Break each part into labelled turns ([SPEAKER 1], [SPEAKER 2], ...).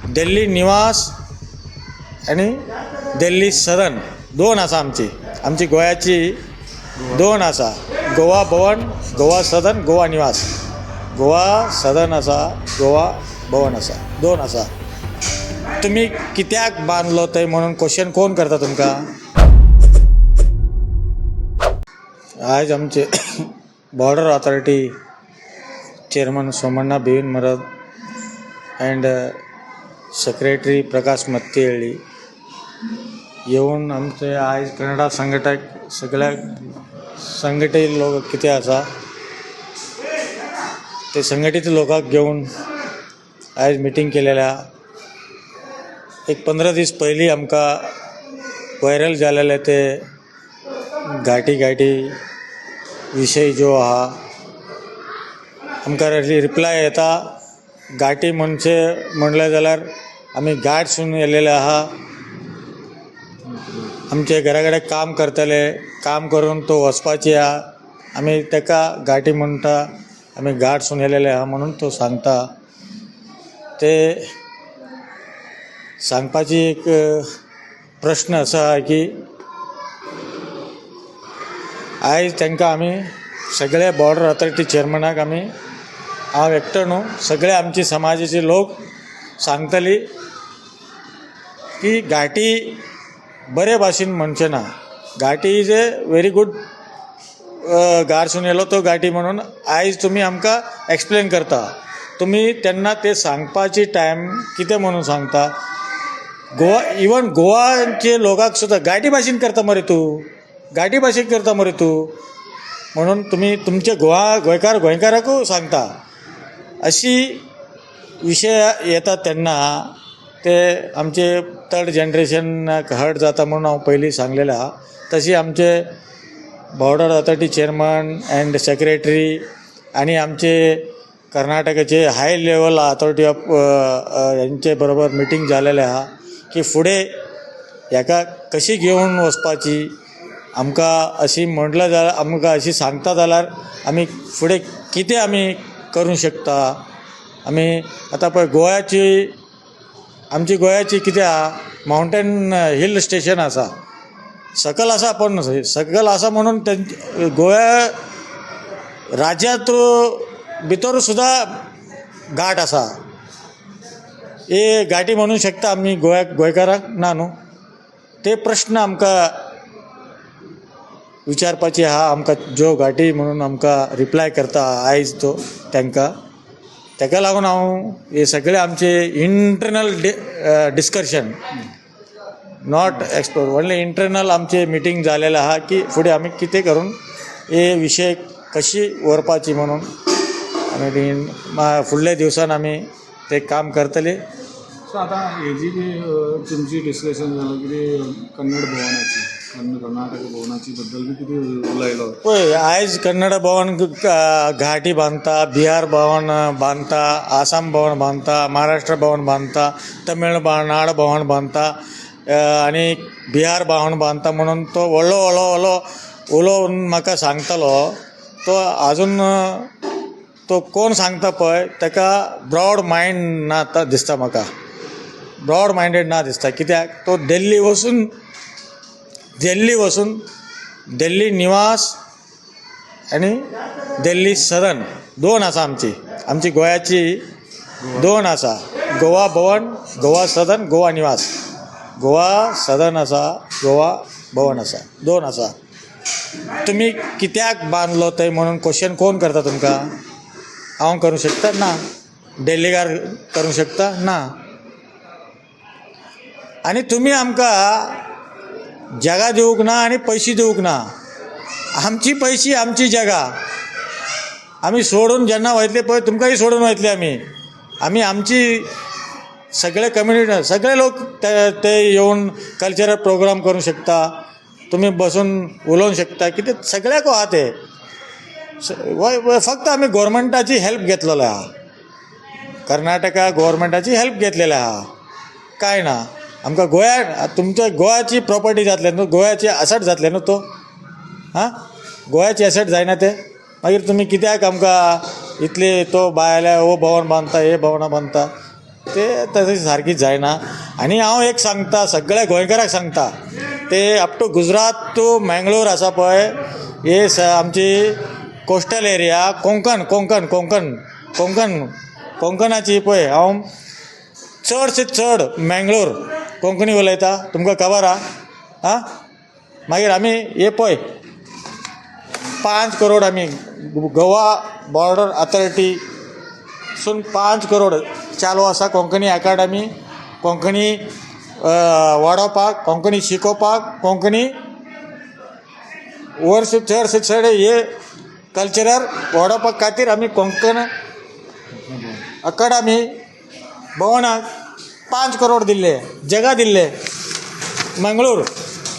[SPEAKER 1] दिल्ली निवास आणि दिल्ली सदन दोन आसा आमची गोंयाची दोन आसा. गोवा भवन, गोवा सदन, गोवा निवास. गोवा सदन आसा, गोवा भवन आसा, दोन आसा. तुम्ही कित्याक बांदलो ते म्हणून क्वेश्चन कोण करता तुमकां? आज आमचे बॉर्डर ऑथॉरिटी चेअरमन सोमण्णा बेवीन मरद अँड सेक्रेटरी प्रकाश मत्तेहळ्ळी येऊन आमचे आज कन्नडा संघटक सगळ्या संघटित लोक किती आसा ते संघटित लोकांक घेऊन आज मिटींग केलेल्या. एक 15 दीस पयलीं आमकां व्हायरल जालेले ते घाटी विशय जो आहा आमकां रिप्लाय येता. घाटी म्हणजे म्हणलें जाल्यार आमी घाटसून येयलेले आहा. आमचे घरा कडेन काम करतले, काम करून तो वचपाची आहा. आमी ताका घाटी म्हणटा, आमी घाटसून येयलेले आहा म्हणून तो सांगता. ते सांगपाची एक प्रश्न असो आहा की आयज तांकां आमी सगळे बॉर्डर ऑथॉरिटी चेअरमनाक आमी हांव एकटो न्हू सगळे आमचे समाजाचे लोक सांगतली की घाटी बरे भाशेन म्हणचे ना. घाटी इज ए व्हेरी गुड घाटसून येयलो तो घाटी म्हणून आयज तुमी आमकां एक्सप्लेन करता. तुमी तेन्ना ते सांगपाची टायम कितें म्हणून सांगता. गोवा इवन गोवाचे लोकांक सुद्दां घाटी भाशेन करता मरे तूं, घाटी भाशेन करता मरे तूं म्हणून तुमी तुमचे गोंयकाराकूय सांगता. अशी विशय येता तेन्ना ते आमचे थर्ड जनरेशनाक हर्ट जाता म्हणून हांव पयलीं सांगलेलें आहा. तशी आमचे border authority chairman and secretary आनी आमचे कर्नाटकाचे हाय लेवल ऑथॉरिटी ऑफ हेंचे बरोबर मिटींग जालेले आहा की फुडें हेका कशी घेवन वचपाची. आमकां अशी म्हटलं जाल्यार आमकां अशी सांगता जाल्यार आमी फुडें कितें आमी करूं शकता. आमी आतां पळय आमची गोंयाची कितें आहा मावंटेन हिल स्टेशन आसा, सकल आसा पण सकल आसा म्हणून गोंया राज्यांत भितर सुद्दां घाट आसा. हे घाटी म्हणूं शकता आमी गोंयकारांक ना न्हू. ते प्रश्न आमकां विचारपाची आहा. आमकां ज्यो घाटी म्हणून आमकां रिप्लाय करता आयज तो तांकां, ताका लागून हांव हे सगळे आमचे internal discussion not explore only internal आमचे मिटींग जालेले आहा की फुडें आमी कितें करून हे विशय कशी व्हरपाची म्हणून आमी फुडल्या दिवसान आमी ते काम करतले.
[SPEAKER 2] सो आता हे जी तुमची डिस्कशन जालें कितें कन्नड भवनाची कर्नाटक भवनाची बद्दल बी कितें उलयलो
[SPEAKER 1] पळय. आयज कन्नड भवन घाटी बांदता, बिहार भवन बांदता, आसाम भवन बांदता, महाराष्ट्र भवन बांदता, तमिळनाड भवन बांदता आनी बिहार भवन बांदता म्हणून तो व्हडलो उलोवन म्हाका सांगतालो. तो आजून तो कोण सांगता पळय ताका ब्रॉड मायंड ना दिसता म्हाका. ब्रॉड मायंडेड ना दिसता. कित्याक तो दिल्ली वचून दिल्ली निवास आणि दिल्ली सदन दोन आसा आमची गोंयाची दोन आसा. गोवा भवन, गोवा सदन, गोवा निवास. गोवा सदन आसा, गोवा भवन आसा, दोन आसा. तुमी कित्याक बांदलो ते म्हणून क्वेश्चन कोण करता तुमकां? हांव करूं शकता ना, दिल्लीकार करूं शकता ना. आनी तुमी आमकां जागा दिवूंक ना आनी पयशे दिवूंक ना. आमची पयशी आमची जागा आमी सोडून जेन्ना वयतले पळय तुमकांय सोडून वयतले आमी आमची सगळे कम्युनिटी सगळे लोक ते येवन कल्चरल प्रोग्राम करूं शकता. तुमी बसून उलोवंक शकता. कितें सगळ्याक आहा ते. फक्त आमी गोवोरमेंटाची हेल्प घेतलेले आहा. कर्नाटका गोवोरमेंटाची हेल्प घेतलेली आहा. काय ना. आमकां गोंया तुमच्या गोंयाची प्रॉपर्टी जातले न्हू, गोंयाचे एसेट जातले न्हू तो. गोंयाचे एसेट जायना ते. मागीर तुमी कित्याक आमकां इतले तो भायल्या हो भवन बांदता हे भवनां बांदता. ते तशी सारकी जायना. आनी हांव एक सांगता सगळ्या गोंयकारांक सांगता, ते up to Gujarat to Mangalore आसा पळय, हे आमची कोस्टल एरिया कोंकणाची पळय, हांव चडशे चड मँगलोर कोंकणी उलयता, तुमकां खबर आहा. मागीर आमी हे पळय 5 करोड आमी गोवा बॉर्डर अथॉरिटीसून 5 करोड चालू आसा कोंकणी अकाडमी, कोंकणी वाडोवपाक, कोंकणी शिकोवपाक, कोंकणी वर्स चडशे चड हे कल्चरल वाडोवपाक खातीर आमी कोंकण अकाडमी भवनाक 5 करोड दिल्ले, जगा दिल्ले. मंगळूर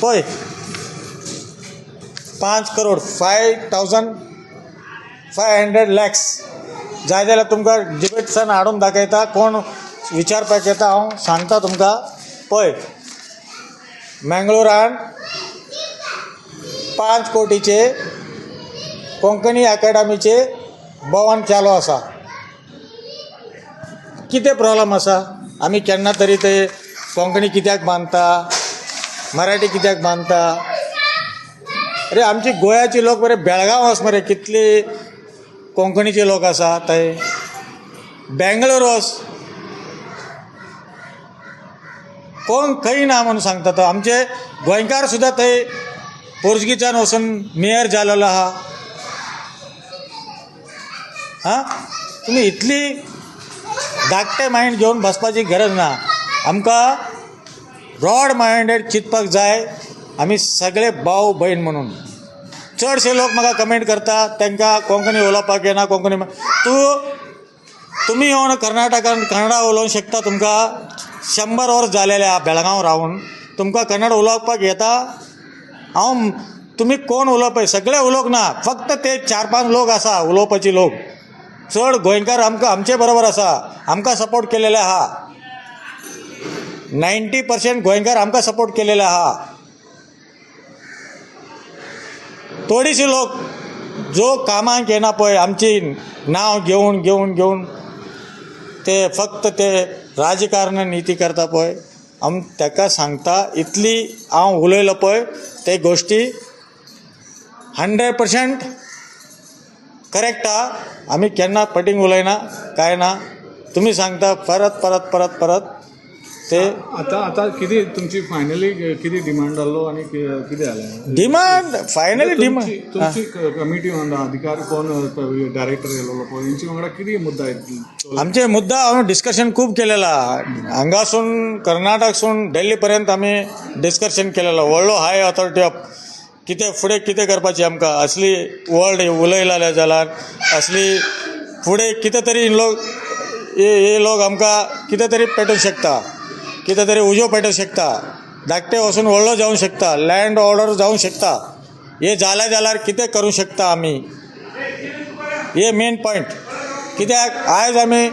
[SPEAKER 1] पळय 5 करोड 5,500 lakhs जाय जाल्यार तुमकां डिबेट्सान हाडून दाखयता, कोण विचारपाक येता हांव सांगता तुमकां. पळय मंगळुरान 5 कोटीचे कोंकणी अकाडमीचे भवन चालू आसा. कितें प्रॉब्लम आसा? आमी केन्ना तरी ते कोंकणी कित्याक बांदता, मराठी कित्याक बांदता? अरे आमचे गोंयाचे लोक बरे बेळगांव वच मरे, कितले कोंकणीचे लोक आसा थंय. बेंगलोर वच, कोण खंय ना म्हणून सांगता. तो आमचे गोंयकार सुद्दां थंय पोर्चुगीजान वचून मेयर जालेलो आहा. तुमी इतली धाकटे मायंड घेवन बसपाची गरज ना. आमकां ब्रॉड मायंडेड चिंतपाक जाय, आमी सगळे भाव भयण म्हणून. चडशे लोक म्हाका कमेंट करता तांकां कोंकणी उलोवपाक येना, कोंकणी तुमी येवन कर्नाटकान कन्नडा उलोवंक शकता. तुमकां 100 वर्स जालेले आहा बेळगांव रावून, तुमकां कन्नड उलोवपाक येता? तुमी कोण उलोवपी सगळे उलोवंक ना, फक्त ते 4-5 लोक आसा उलोवपाचे लोक. चड गोंयकार आमचे बरोबर आसा, आमकां सपोर्ट केलेले आहा. 90% गोंयकार आमकां सपोर्ट केलेले आहा. थोडीशी लोक जो कामाक येना पळय, आमची नांव घेवन घेवन घेवन ते फक्त ते राजकारण नीती करता पळय, ताका सांगता इतली हांव उलयलो पळय ते गोश्टी 100% करेक्ट आहा. आमी केन्ना पटींग उलयना, काय ना. तुमी सांगता परत परत परत परत ते.
[SPEAKER 2] आता कितें तुमची फायनली कितें डिमांड जाल्लो आनी कितें जालें?
[SPEAKER 1] डिमांड फायनली डिमांड
[SPEAKER 2] तुमची कमिटी वांगडा अधिकारी कोण डायरेक्टर येयलो पळय, हेंचे वांगडा कितें मुद्दा आहेत?
[SPEAKER 1] आमचे मुद्दा हांवें डिस्कशन खूब केलेला. हांगासून कर्नाटकसून दिल्ली पर्यंत आमी डिस्कशन केलेलो. व्हडलो हाय ऑथॉरिटी ऑफ कितें फुडें कितें करपाचें आमकां. असली वर्ड उलयले जाल्यार असली फुडें कितें तरी लोक हे लोक आमकां कितें तरी पेटोवंक शकता, कितें तरी उजो पेटोवंक शकता, धाकटे वचून व्हडलो जावंक शकता, लँड ऑर्डर जावंक शकता. हे जालें जाल्यार कितें करूंक शकता आमी, हे मेन पॉयंट. कित्याक आयज आमी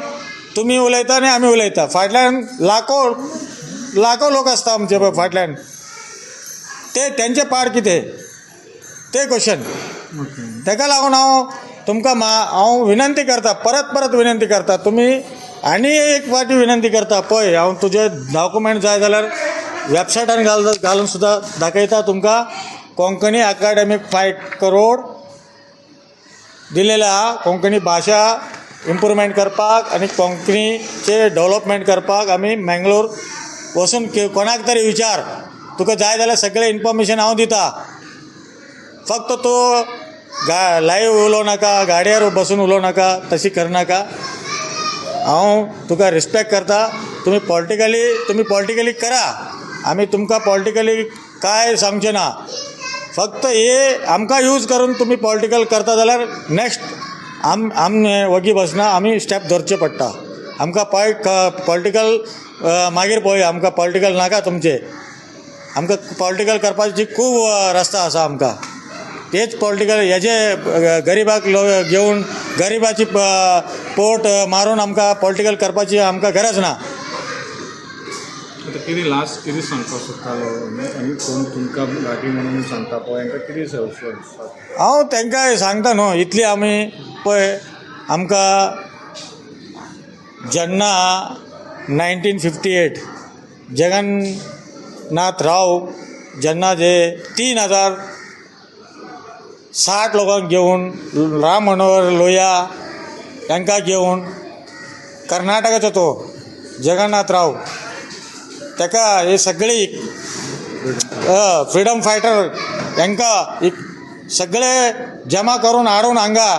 [SPEAKER 1] तुमी उलयता आनी आमी उलयता, फाटल्यान लाखो लोक आसता आमचे पळय फाटल्यान, ते तेंचे पाड कितें ते क्वेश्चन. ताका लागून हांव विनंती करता, परत परत विनंती करता, तुमी आनी एक फावटी विनंती करता पळय, हांव तुजे डॉक्युमेंट जाय जाल्यार वेबसायटार घालून सुद्दां दाखयता तुमकां. कोंकणी अकाडमीक 5 करोड दिलेले आहा कोंकणी भाशा इम्प्रूवमेंट करपाक आनी कोंकणीचे डेव्हलपमेंट करपाक. आमी मँगलोर वचून कोणाक तरी विचार, तुका जाय जाल्यार सगळें इन्फॉर्मेशन हांव दिता. फक्त तूं लायव्ह उलोव नाका, गाडयेर बसून उलोव नाका, तशी करनाका. हांव तुका रिस्पेक्ट करता. तुमी पॉलिटिकली करा, आमी तुमकां पॉलिटिकली काय सांगचें ना. फक्त हे आमकां यूज करून तुमी पॉलिटिकल करता जाल्यार नेक्स्ट आमी वगी बसना, आमी स्टेप धरचे पडटा. आमकां पॉलिटिकल मागीर पळय, आमकां पॉलिटिकल नाका तुमचे. आमकां पॉलिटिकल करपाची खूब रस्ता आसा आमकां. तेच पॉलिटिकल हेजे गरिबाक घेवन गरिबाची पोट मारून आमकां पॉलिटिकल करपाची आमकां गरज ना.
[SPEAKER 2] आतां कितें लास्ट कितें सांगपाक सोदतालो आनी कोण तुमकां गाठी म्हणून सांगता पळय हांकां कितें
[SPEAKER 1] हांव तांकां सांगता न्हू, इतली आमी पळय आमकां जेन्ना 1958 जगन्नाथराव ज्यांना जे 3060 लोकांक घेऊन राम मनोहर लोहिया यांका घेऊन कर्नाटकाचो तो जगन्नाथराव ताका हे सगळे फ्रीडम फायटर यांका सगळे जमा करून हाडून हांगा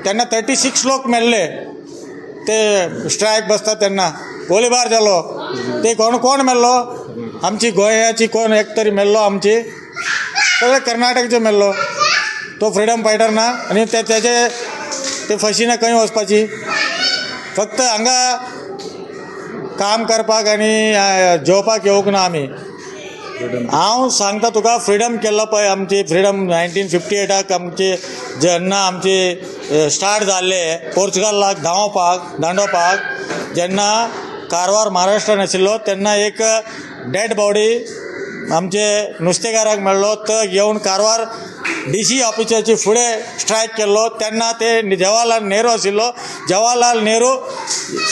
[SPEAKER 1] त्यांना 36 लोक मेल्ले ते स्ट्रायक बसता तेन्ना गोळीबार जालो ते कोण मेल्लो आमची गोंयाची कोण एक तरी मेल्लो आमची सगळे कर्नाटकचे मेल्लो तो फ्रीडम फायटर ना आनी त्याचे ते फशीना खंय वचपाची फक्त हांगा काम करपाक आनी जेवपाक येवंक ना आमी हांव सांगता तुका फ्रीडम केल्लो पळय आमची फ्रीडम 1958 आमचे जेन्ना आमचे स्टार्ट जाल्ले पोर्चुगालाक दांडोवपाक जेन्ना कारवार महाराष्ट्रान आशिल्लो तेन्ना एक डेड बॉडी आमचे नुस्तेकाराक मेळ्ळो तो घेवन कारवार DC ऑफिसाची फुडें स्ट्रायक केल्लो तेन्ना ते जवाहरलाल नेहरू आशिल्लो जवाहरलाल नेहरू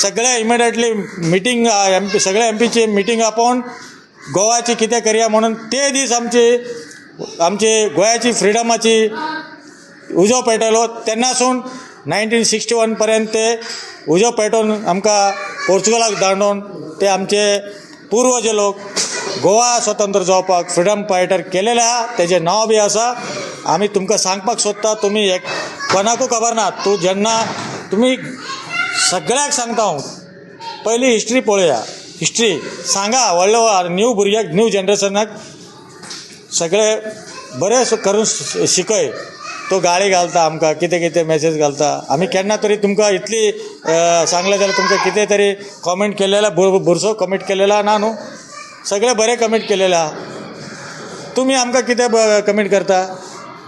[SPEAKER 1] सगळे इमिडिएटली मिटींग सगळे MPची मिटींग आपोवन गोवाची कितें करया म्हणून ते दीस आमची गोंयाची फ्रिडमाची उजो पेटयलो तेन्नासून 1961 पर्यंत ते उजो पेटोवन आमकां पोर्चुगलाक दांडोवन ते आमचे पूर्वजे लोक गोवा स्वतंत्र जावपाक फ्रीडम फायटर केलेले आहा तेजें नांव बी आसा आमी तुमकां सांगपाक सोदता तुमी एक कोणाकूय खबर ना जेन्ना तुमी सगळ्याक सांगता हांव पयली हिस्ट्री पळोवया हिस्ट्री सांगा व्हडलो न्यू भुरग्याक न्यू जनरेशनाक सगळे बरें करून शिकय तो गाळी घालता आमकां कितें कितें मॅसेज घालता आमी केन्ना तरी तुमकां इतली सांगलें जाल्यार तुमकां कितें तरी कॉमेंट केलेला बुरसो कमेंट केलेला ना न्हू सगळे बरे कमेंट केलेले आहा तुमी आमकां कितें कमेंट करता